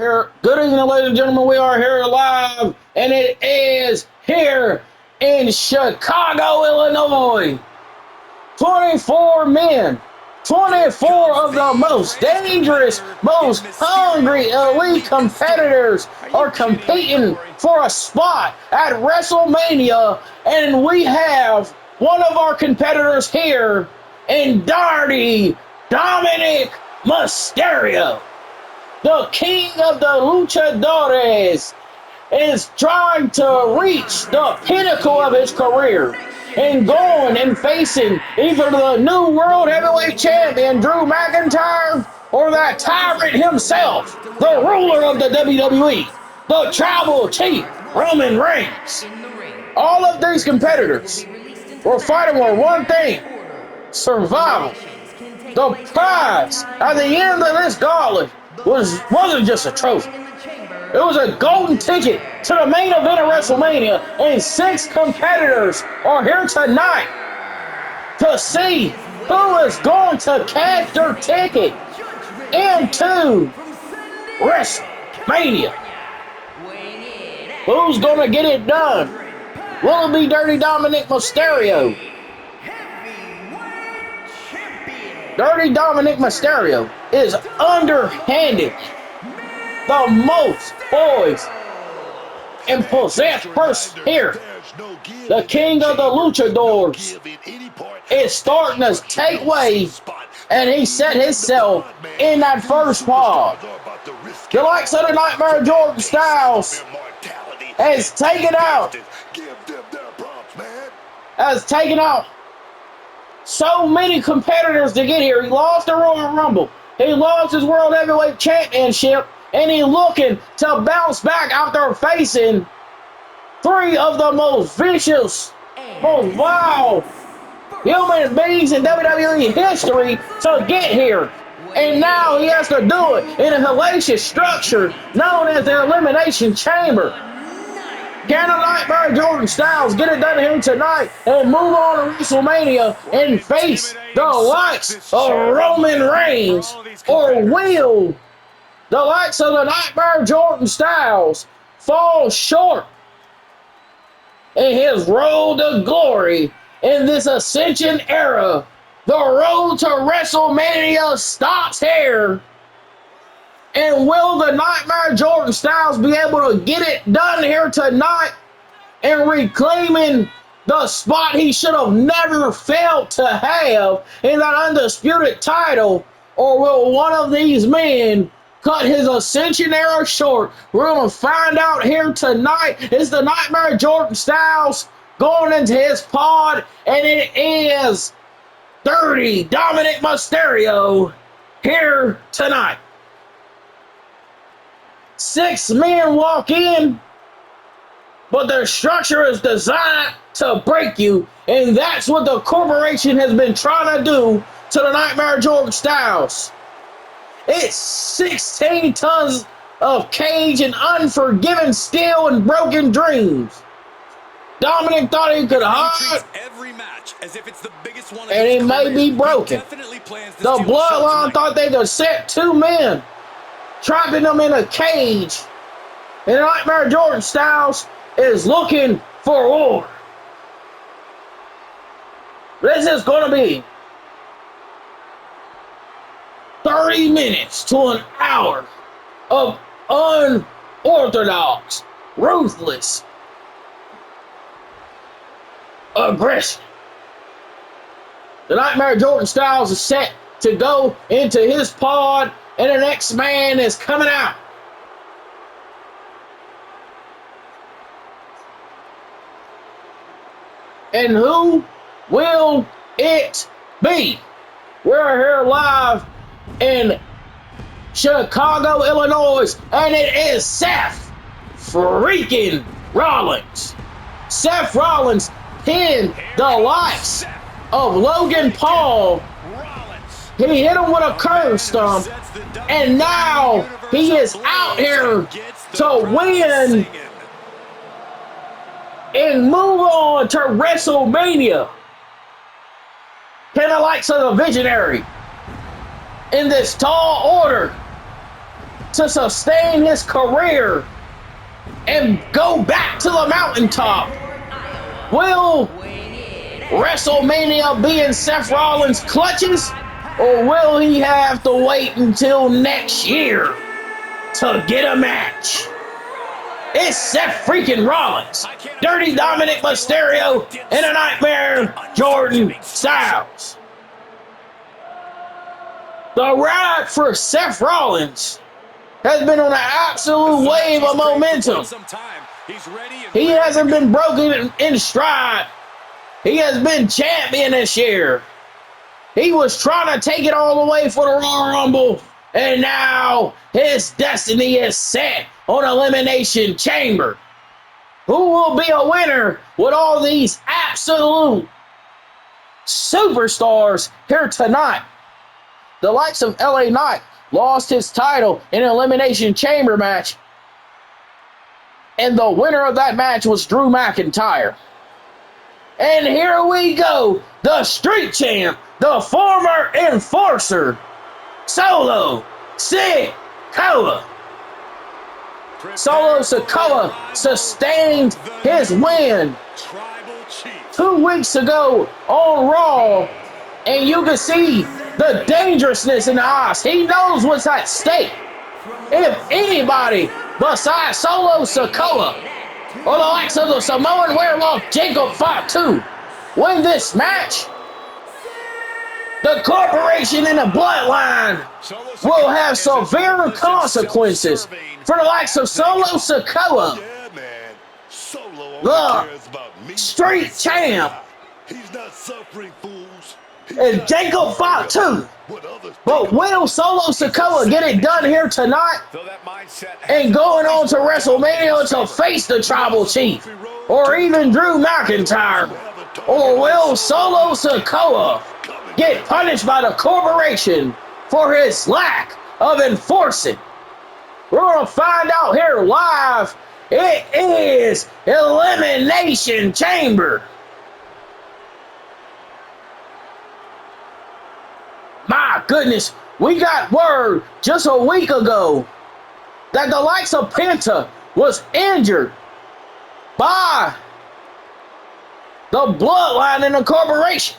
Here, good evening, ladies and gentlemen. We are here live, and it is here in Chicago, Illinois. 24 men, 24 of the most dangerous, most hungry elite competitors are competing for a spot at WrestleMania, and we have one of our competitors here in Dominik Mysterio. The king of the luchadores is trying to reach the pinnacle of his career and going and facing either the new world heavyweight champion Drew McIntyre or that tyrant himself, the ruler of the WWE, the tribal chief Roman Reigns. All of these competitors were fighting for one thing: survival. The prize at the end of this gauntlet wasn't just a trophy. It was a golden ticket to the main event of WrestleMania, and 6 competitors are here tonight to see who is going to cash their ticket into WrestleMania. Who's going to get it done? Will it be Dirty Dominik Mysterio? Dirty Dominik Mysterio is underhanded the most poised and possessed person here. The king of the luchadors is starting to take way, and he set himself in that first pod. The likes of the Nightmare Jordan Styles has taken out so many competitors to get here. He lost the Royal Rumble. He lost his World Heavyweight Championship, and he's looking to bounce back after facing 3 of the most vicious, most vile human beings in WWE history to get here. And now he has to do it in a hellacious structure known as the Elimination Chamber. Can the Nightmare Jordan Styles get it done here tonight and move on to WrestleMania and face the likes of Roman Reigns? Or will the likes of the Nightmare Jordan Styles fall short in his road to glory in this Ascension era? The road to WrestleMania stops here. And will the Nightmare Jordan Styles be able to get it done here tonight and reclaiming the spot he should have never failed to have in that undisputed title? Or will one of these men cut his Ascension era short? We're going to find out here tonight. Is the Nightmare Jordan Styles going into his pod? And it is Dirty Dominik Mysterio here tonight. 6 men walk in, but their structure is designed to break you, and that's what the corporation has been trying to do to the Nightmare Jordan Styles. It's 16 tons of cage and unforgiven steel and broken dreams. Dominik thought he could hide, and he may be broken. The Bloodline thought they could set 2 men, trapping them in a cage, and Nightmare Jordan Styles is looking for war. This is going to be 30 minutes to an hour of unorthodox, ruthless aggression. The Nightmare Jordan Styles is set to go into his pod, and the next man is coming out. And who will it be? We're here live in Chicago, Illinois, and it is Seth Freakin Rollins. Seth Rollins pinned the likes of Logan Paul. He hit him with a curve stomp, and now he is out here to win and move on to WrestleMania. Can the likes of the Visionary in this tall order to sustain his career and go back to the mountaintop? Will WrestleMania be in Seth Rollins' clutches, or will he have to wait until next year to get a match? It's Seth freaking Rollins, Dirty Dominik Mysterio, and a Nightmare Jordan Styles. The ride for Seth Rollins has been on an absolute wave of momentum. He hasn't been broken in stride. He has been champion this year. He was trying to take it all the way for the Royal Rumble, and now his destiny is set on Elimination Chamber. Who will be a winner with all these absolute superstars here tonight? The likes of LA Knight lost his title in an Elimination Chamber match, and the winner of that match was Drew McIntyre. And here we go, the street champ, the former enforcer, Solo Sikoa. Solo Sikoa sustained his win 2 weeks ago on Raw, and you can see the dangerousness in the eyes. He knows what's at stake. If anybody besides Solo Sikoa or the likes of the Samoan werewolf Jacob Fatu win this match, the corporation and the bloodline will have severe consequences for the likes of Solo Sikoa, the street champ, and Jacob Fatu. But will Solo Sikoa get it done here tonight and going on to WrestleMania to face the Tribal Chief or even Drew McIntyre? Or will Solo Sikoa get punished by the corporation for his lack of enforcing? We're going to find out here live. It is Elimination Chamber. My goodness, we got word just a week ago that the likes of Penta was injured by the bloodline in the corporation.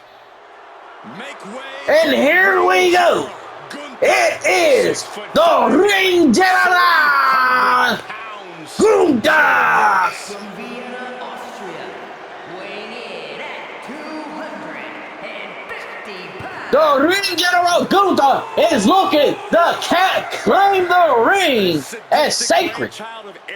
And here we go. It is the Ring General Gunther. The Ring General Gunther is looking to claim the ring as sacred.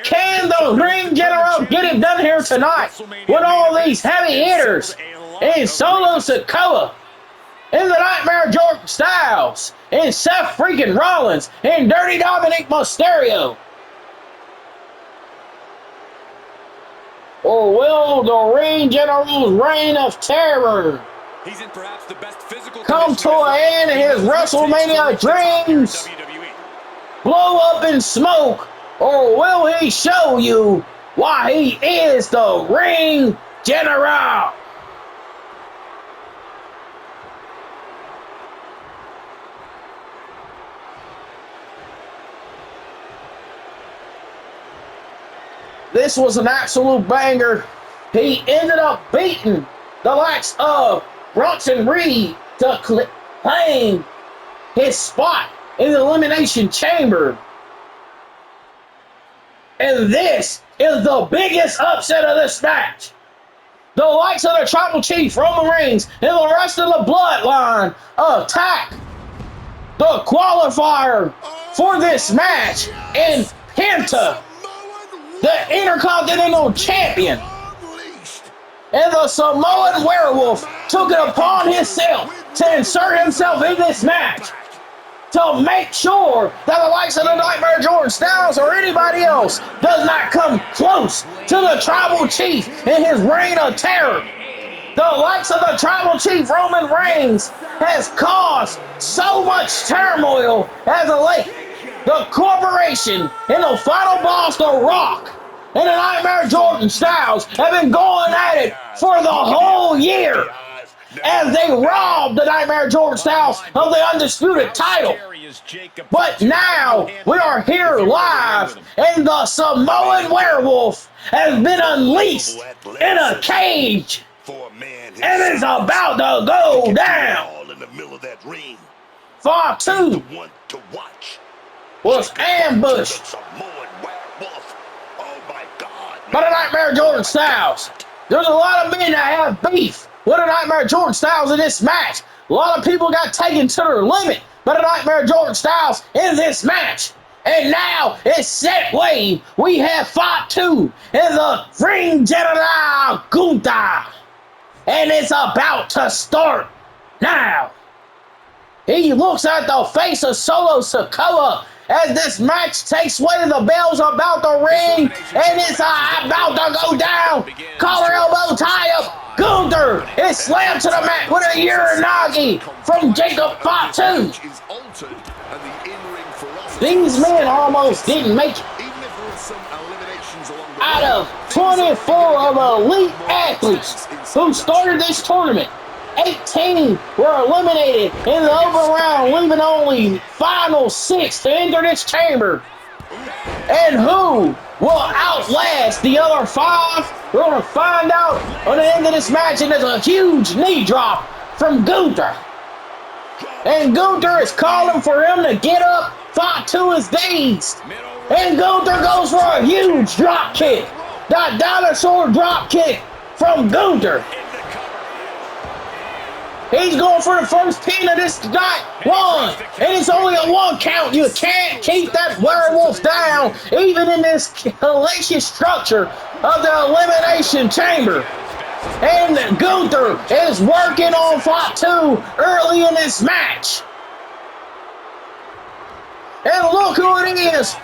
Can the Ring General get it done here tonight with all these heavy hitters and Solo Sikoa and the Nightmare Jordan Styles and Seth freaking Rollins and Dirty Dominik Mysterio? Or will the Ring General's reign of terror he's in perhaps the best physical come to an end in his WrestleMania dreams, blow up in smoke, or will he show you why he is the Ring General? This was an absolute banger. He ended up beating the likes of Bronson Reed to claim his spot in the Elimination Chamber. And this is the biggest upset of this match. The likes of the Tribal Chief, Roman Reigns, and the rest of the bloodline attack the qualifier for this match, and Penta, the Intercontinental Champion, and the Samoan werewolf took it upon himself to insert himself in this match to make sure that the likes of the Nightmare Jordan Styles or anybody else does not come close to the Tribal Chief in his reign of terror. The likes of the Tribal Chief Roman Reigns has caused so much turmoil as of late. The corporation and the final boss, The Rock, and the Nightmare Jordan Styles have been going at it for the whole year as they robbed the Nightmare Jordan Styles of the undisputed title. But now we are here live, and the Samoan werewolf has been unleashed in a cage, and it's about to go down. Fatu was ambushed by the Nightmare Jordan Styles. There's a lot of men that have beef with the Nightmare Jordan Styles in this match. A lot of people got taken to their limit by the Nightmare Jordan Styles in this match. And now it's set wave. We have Fatu in the ring general Gunther. And it's about to start now. He looks at the face of Solo Sikoa as this match takes way. The bells are about to ring, and it's about to go down. Collar elbow tie up. Gunther is slammed to the mat with a Uranagi from Jacob Fatu. These men almost didn't make it. Out of 24 of elite athletes who started this tournament, 18 were eliminated in the open round, leaving only final 6 to enter this chamber. And who will outlast the other 5? We're going to find out on the end of this match, and there's a huge knee drop from Gunther. And Gunther is calling for him to get up. Fatu is dazed. And Gunther goes for a huge drop kick. That dinosaur drop kick from Gunther. He's going for the first pin of this night. 1. And it's only a 1 count. You can't keep that werewolf down, even in this hellacious structure of the Elimination Chamber. And Gunther is working on Fatu early in this match. And look who it is.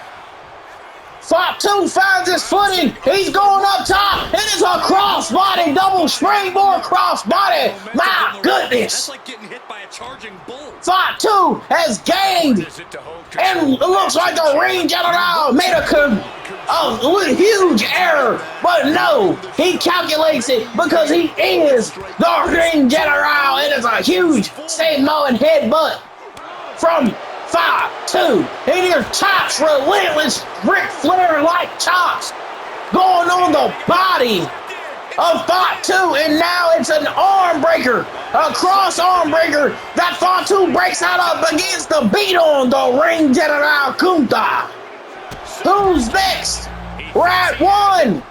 Fatu finds his footing. He's going up top. It is a crossbody, double springboard crossbody. My goodness. Fatu has gained. And it looks like the ring general made a huge error. But no, he calculates it because he is the ring general. It is a huge Samoan headbutt from Fatu. And your chops, relentless Ric Flair-like chops going on the body of Fatu. And now it's an arm breaker, a cross arm breaker that Fatu breaks out up against the beat on the ring general Gunther. Who's next? We're at 1.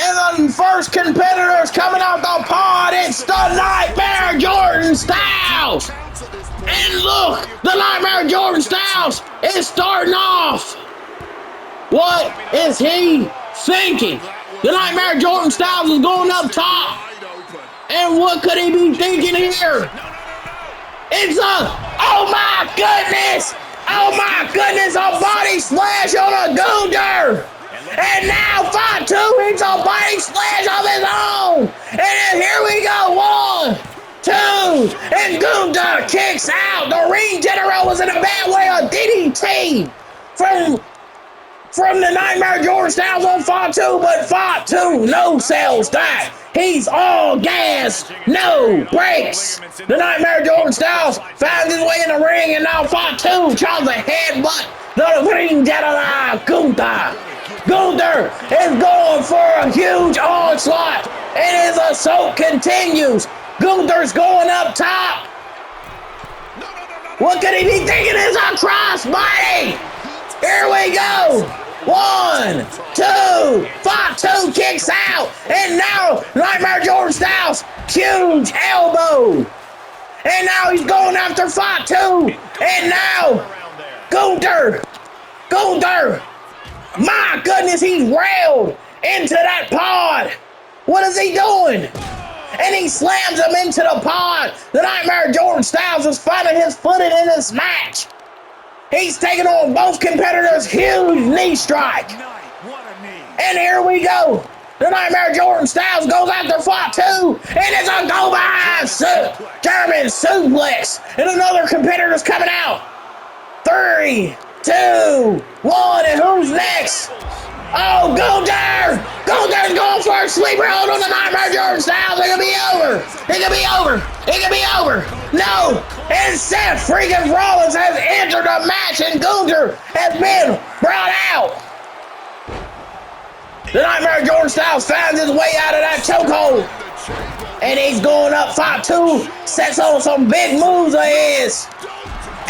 And the first competitor's coming out the pod. It's the Nightmare Jordan Styles. And look, the Nightmare Jordan Styles is starting off. What is he thinking? The Nightmare Jordan Styles is going up top. And what could he be thinking here? It's oh my goodness! Oh my goodness, a body slash on a Gunther! And now Fatu hits a body slash of his own! And then here we go, 1, 2, and Gunther kicks out. The ring general was in a bad way. A DDT from the Nightmare Jordan Styles on Fatu, but Fatu no sells that. He's all gas, no brakes. The Nightmare Jordan Styles finds his way in the ring, and now Fatu tries to headbutt the ring general Gunther. Gunther is going for a huge onslaught, and his assault continues. Gunther's going up top. What could he be thinking? Is a crossbody. Here we go. 1, 2, Fatu kicks out. And now Nightmare Jordan Styles, huge elbow. And now he's going after Fatu. And now Gunther. My goodness, he's railed into that pod. What is he doing? And he slams him into the pod. The Nightmare Jordan Styles is finding his footing in this match. He's taking on both competitors' huge knee strike. And here we go. The Nightmare Jordan Styles goes after Fatu. And it's a go behind German suplex. And another competitor's coming out. 3, 2, 1, and who's next? Oh, Gunther! Gunther's going for a sleeper hold on the Nightmare Jordan Styles. It could be over. It could be over. It could be over. No. And Seth freaking Rollins has entered the match, and Gunther has been brought out. The Nightmare Jordan Styles finds his way out of that chokehold. And he's going up Fatu, sets on some big moves of his.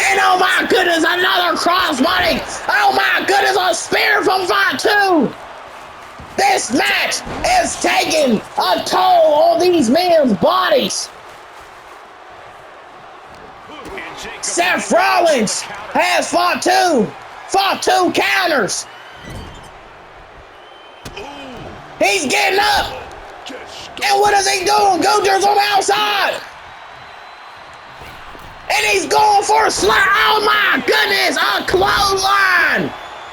And oh my goodness, another crossbody. Oh my goodness, a spear from Fatu. This match is taking a toll on these men's bodies. Seth Rollins has Fatu. Fatu counters. He's getting up. And what is he doing? Gunther's on the outside. And he's going for a slap. Oh my goodness, a clothesline.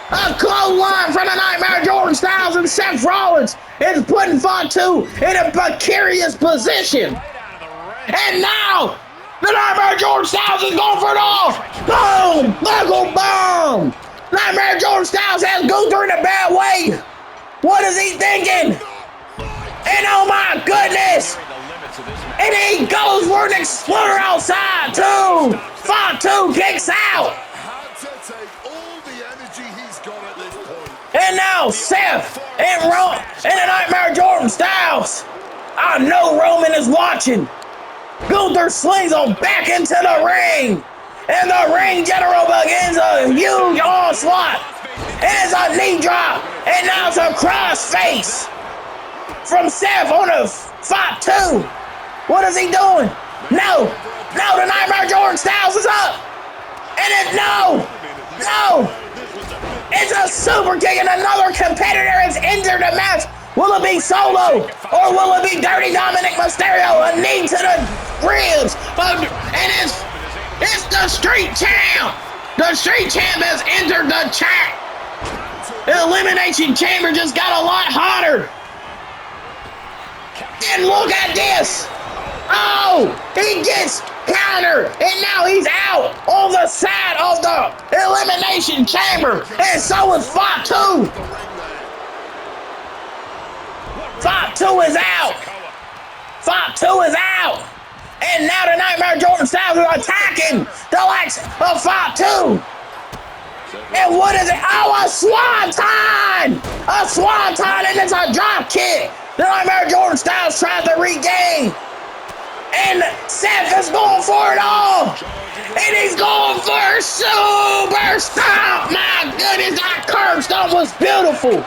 A clothesline from the Nightmare Jordan Styles, and Seth Rollins is putting Fatu in a precarious position. And now, the Nightmare Jordan Styles is going for it all. Boom! Buckle bomb! Nightmare Jordan Styles has Gunther in a bad way. What is he thinking? And oh my goodness! And he goes for an exploder outside too! Fatu kicks out! And now Seth and the Nightmare Jordan Styles. I know Roman is watching. Gunther slings him back into the ring. And the ring general begins a huge onslaught. And it's a knee drop. And now it's a cross face from Seth on a Fatu. What is he doing? No, the Nightmare Jordan Styles is up. And no. It's a super kick, and another competitor has entered the match. Will it be Solo, or will it be Dirty Dominik Mysterio? A knee to the ribs, and it's the Street Champ. The Street Champ has entered the chat. The Elimination Chamber just got a lot hotter. And look at this. Oh, he gets countered, and now he's out on the side of the Elimination Chamber, and so is Fatu. Fatu is out. Fatu is out. And now the Nightmare Jordan Styles are attacking the likes of Fatu. And what is it? Oh, a swanton! A swanton, and it's a drop kick. The Nightmare Jordan Styles tries to regain. And Seth is going for it all. And he's going for a super stomp. My goodness, that curb stomp was beautiful.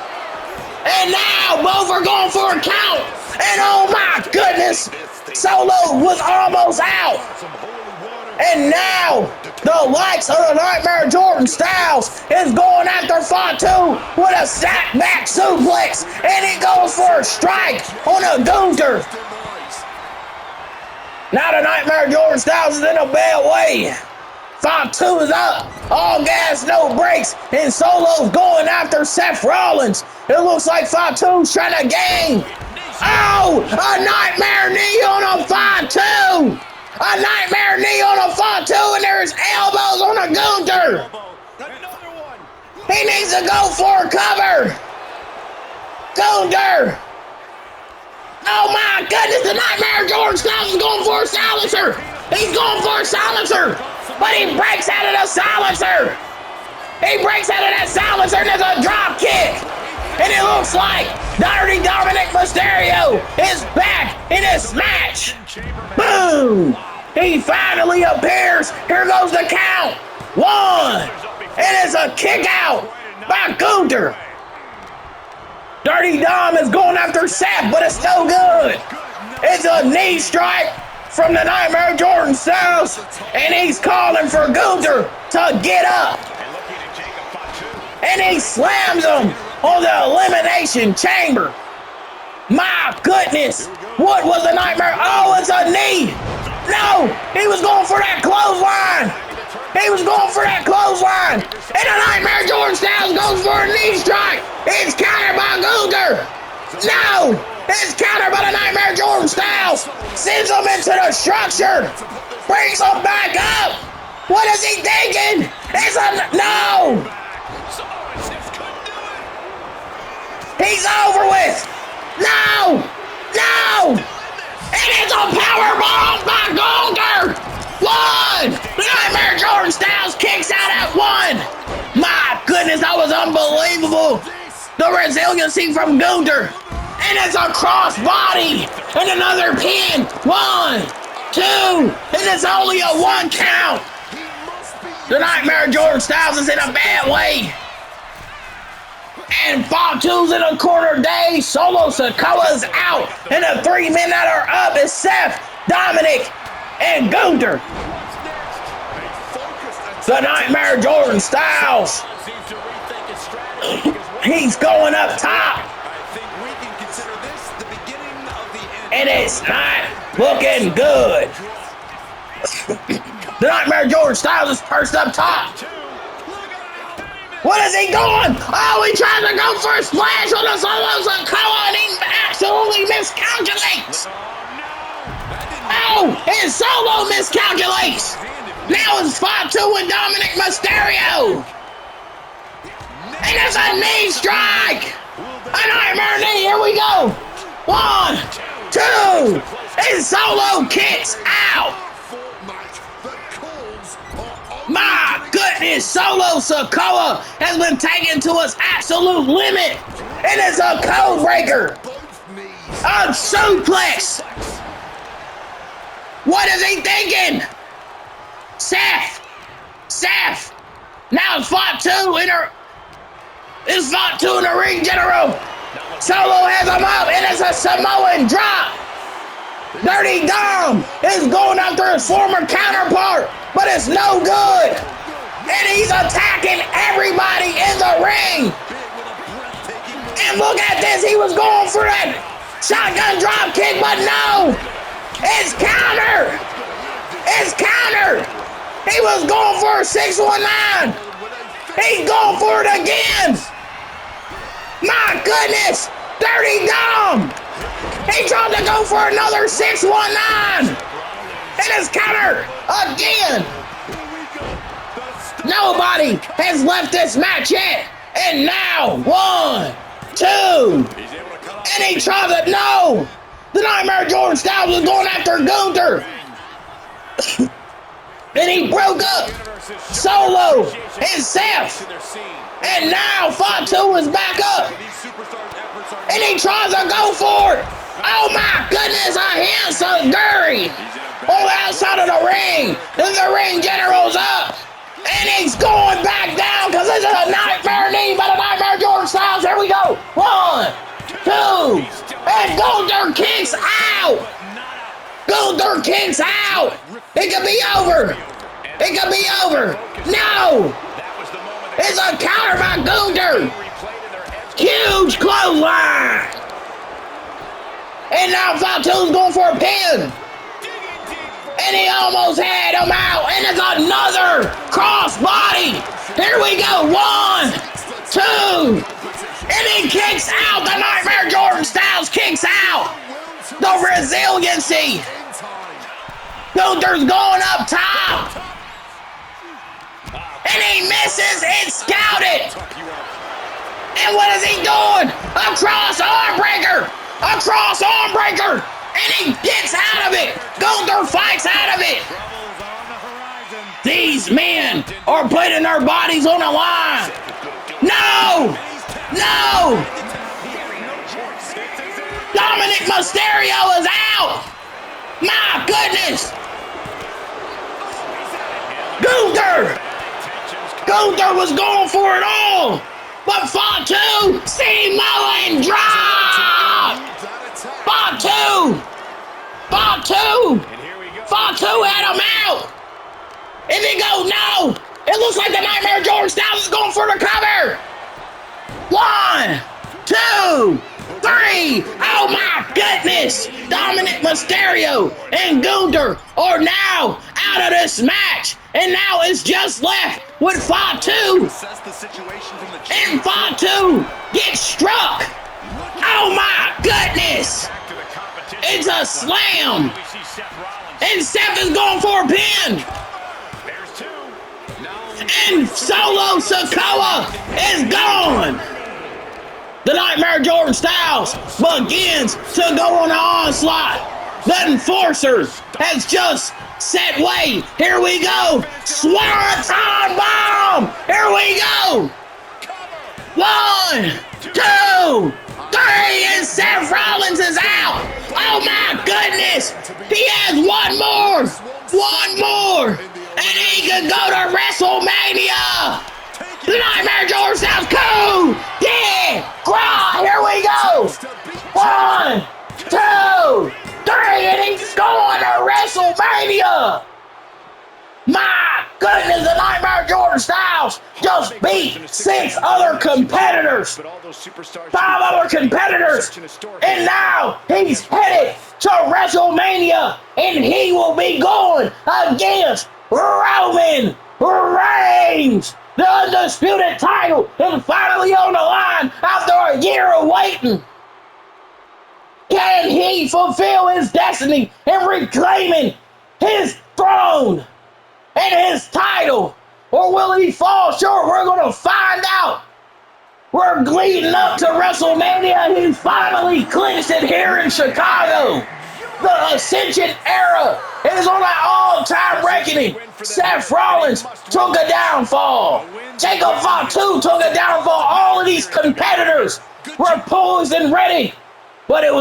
And now both are going for a count. And oh my goodness, Solo was almost out. And now the likes of the Nightmare Jordan Styles is going after Fatu with a snap back suplex. And he goes for a strike on a Gunther. Now the Nightmare Jordan Styles is in a bad way. Fatu is up. All gas, no brakes. And Solo's going after Seth Rollins. It looks like Fatu's trying to gain. Oh, a Nightmare knee on a Fatu. A Nightmare knee on a Fatu, and there's elbows on a Gunther. He needs to go for a cover. Gunther. Oh my goodness, the Nightmare Jordan Styles is going for a silencer. He's going for a silencer, but he breaks out of the silencer. He breaks out of that silencer, and there's a drop kick. And it looks like Dirty Dominik Mysterio is back in this match. Boom! He finally appears. Here goes the count. 1. And it's a kick out by Gunther. Dirty Dom is going after Seth, but it's no good. It's a knee strike from the Nightmare Jordan Styles, and he's calling for Gunther to get up. And he slams him on the Elimination Chamber. My goodness, what was the Nightmare? Oh, it's a knee. No, he was going for that clothesline. He was going for that clothesline. And the Nightmare Jordan Styles goes for a knee strike. It's countered by Gunther. No, it's countered by the Nightmare Jordan Styles. Sends him into the structure. Brings him back up. What is he thinking? It's a no. He's over with. No. And it's a powerbomb by Gunther. 1, Nightmare Jordan Styles kicks out at 1. My goodness, that was unbelievable. The resiliency from Gunther. And it's a crossbody. And another pin. 1, 2. And it's only a 1 count. The Nightmare Jordan Styles is in a bad way. And Fatu's in a corner day. Solo Sikoa's out. And the 3 men that are up is Seth, Dominik, and Gunther. The Nightmare Jordan Styles. He's going up top. And it's not looking good. The Nightmare Jordan Styles is perched up top. What is he doing? Oh, he tries to go for a splash on the Solo Sikoa and he absolutely miscalculates. Oh, and Solo miscalculates. Now it's Fatu and Dominik Mysterio. And it's a knee strike. A Nightmare knee. Here we go. 1, 2. And Solo kicks out. My goodness, Solo Sikoa has been taken to its absolute limit. And it's a code breaker. A suplex. What is he thinking? Seth. Now it's Fatu in her. It's Fatu in the ring general. Solo has him up, and it's a Samoan drop. Dirty Dom is going after his former counterpart, but it's no good. And he's attacking everybody in the ring. And look at this, he was going for that shotgun drop kick, but no. It's counter. He was going for a 619. He's going for it again. My goodness. Dirty Dom. He tried to go for another 619. And it's counter again. Nobody has left this match yet. And now 1, 2. And he tried to, no. The Nightmare Jordan Styles was going after Gunther. And he broke up Solo and Seth. And now Fatu is back up. And he tries to go for it. Oh my goodness, a handsome Gurry on the outside of the ring. And the ring general's up. And he's going back down because this is a Nightmare knee by the Nightmare Jordan Styles. Here we go. 1, 2. And Gunther kicks out. Gunther kicks out. It could be over. No. It's a counter by Gunther. Huge clothesline. And now Fatu's going for a pin. And he almost had him out. And it's another crossbody. Here we go. 1, 2. And he kicks out. The Nightmare Jordan Styles kicks out. The resiliency. Gunther's going up top. And he misses. It's scouted. And what is he doing? A cross arm breaker. And he gets out of it. Gunther fights out of it. These men are putting their bodies on the line. No. Dominik Mysterio is out. My goodness. Gunther was going for it all. But Fatu, Samoan drop. Fatu had him out. If he goes, no. It looks like the Nightmare Jordan Styles is going for the cover. 1, 2, 3. Oh my goodness. Dominik Mysterio and Gunther are now out of this match. And now it's just left with Fatu. And Fatu gets struck. Oh my goodness. It's a slam. And Seth is going for a pin. And Solo Sikoa is gone. The Nightmare Jordan Styles begins to go on the onslaught. The Enforcer has just set way. Here we go. Swanton bomb. Here we go. 1, 2, 3, and Seth Rollins is out. Oh my goodness. He has one more. And he can go to WrestleMania. The Nightmare George sounds cool. Yeah. Cry. Here we go. 1, 2, 3, and he's going to WrestleMania. My goodness, the Nightmare Jordan Styles just beat 6 other competitors, 5 other competitors, and now he's headed to WrestleMania, and he will be going against Roman Reigns. The undisputed title is finally on the line after a year of waiting. Can he fulfill his destiny in reclaiming his throne and his title? Or will he fall short? We're going to find out. We're leading up to WrestleMania. He finally clinched it here in Chicago. The Ascension era is on an all-time reckoning. Seth Rollins took a downfall. Fatu took a downfall. All of these competitors were poised and ready. But it was